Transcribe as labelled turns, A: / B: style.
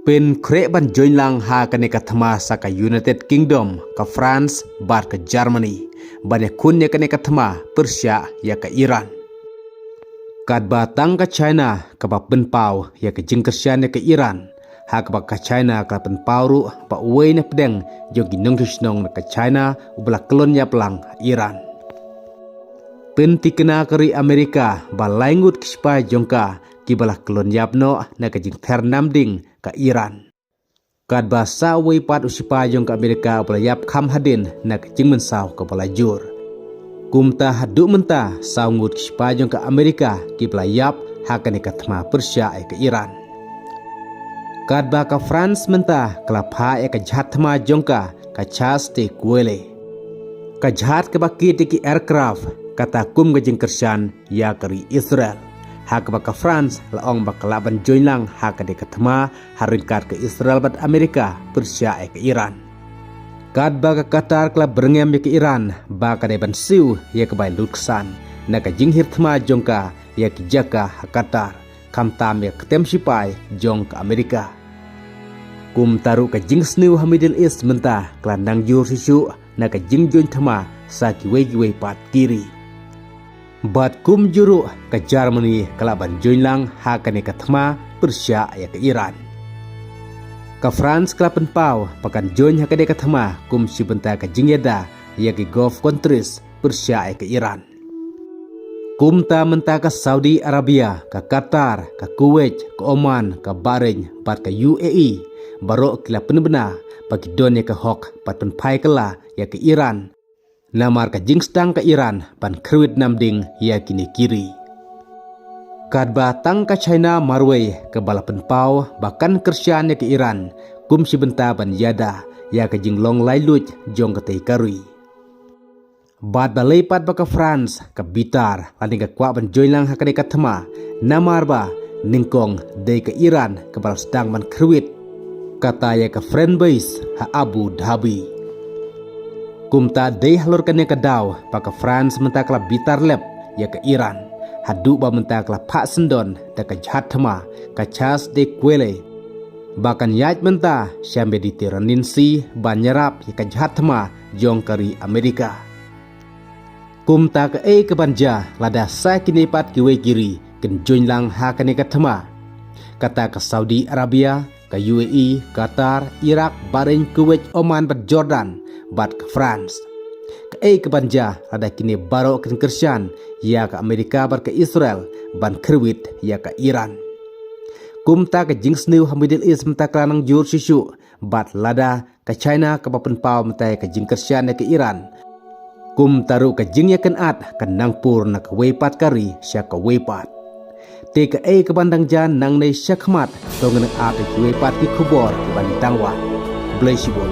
A: เป็นเครบันจอยลังหากันในกัทมาสักยูไนเต็ดคิงดอมกับฝรั่งบาร์กับเยอรมนีบันยคุณยากันในกัทมาเปอร์เซียยากับอิหร่านกัดบาตังกับไชน่ากับเป็นเปล่ายากับจิงกเซียนยากับอิหร่านหากบักกับไชน่ากับเป็นเปล่ารู้บะเวยนับเดงยกินงทุชนองกับไชน่าอุบลักกลอนยาพลังอิหร่านเป็นที่กนาkari Amerika balangut kispai jongka kibalah kelon yapno na kajing ternam ding ka Iran. Kad basa wei pat usipai jongka Amerika belayap kham hadin na kajing mensau ka balajur. Kumta hadu menta saungut kispai jongka Amerika kibalayap hakane katma Persia ka Iran. Kad ba ka France menta kelapha ka jhatma jongka ka chaste kuele. Ka jhat ka bakiti ki aircraft kata kum gajing kersan ya kari Israel. Hak baka France laong baka laban join lang hak de katma haringkat ke Israel bat Amerika Persia ke Iran. Kad baka Qatar klab berengem ke Iran baka de ban siu ya ke bai lutsan na ka jing hirtma jongka ya ki jaka Qatar kam tam ya ketem sipai jong ke Amerika. Kum taru ka jing sniu ha Middle East menta klandang jur sisu na ka jing join thama sa ki wei pat kiri. Bat kum juru ke Germany kelaban join lang hakane katma Persia ya ke Iran. Ke France kelapan pau pakan join hakane katma kum sibenta ke jingyada ya ke Gulf countries Persia ya ke Iran. Kum ta menta ke Saudi Arabia, ke Qatar, ke Kuwait, ke Oman, ke Bahrain, bat ke UAE, barok kelapan bena bagi donya ke hok bat penpai kela ya ke Iran. Namar ka jingstang ka Iran pan krwit namding ya kini kiri. Kadba tang ka China marway ke balapan pau bahkan kersian ya ke Iran kum sibenta ban yada ya ke jinglong lailut jong ke tei karui. Bad balai pat ba ka France ka bitar landing ka kwa ban joilang hakade ka thama namar ba ningkong dei ka Iran ke balastang man krwit kata ya ka friend base ha Abu Dhabi. Kumta dei halurkan ya ke daw paka France menta kala bitar lep ya ke Iran hadu ba menta kala pak sendon da ka jhatma ka chas de kuele bahkan yaj menta syambe di tiranin si banyarap ya ka jhatma jong kari Amerika. Kumta ke ke banja lada sa kini pat kiwe kiri ken join lang hakane ka thama kata ke Saudi Arabia ke UAE Qatar Iraq Bahrain Kuwait Oman bat Jordan bat ke France. Ke banja ada kini baro ken kersian ya ke Amerika bat ke Israel ban kerwit ya ke Iran. Kumta ke jingsniu ha Middle East menta klanang jur sisu bat lada ke China ke papen pau menta ke jing kersian ya ke Iran. Kum taru ke jing ya ken at ke nangpur na ke weipat kari sya ke weipat. Te ke bandang jan nang nei syakmat tongen at ke weipat ki kubor ke bandang wa. Blessibul.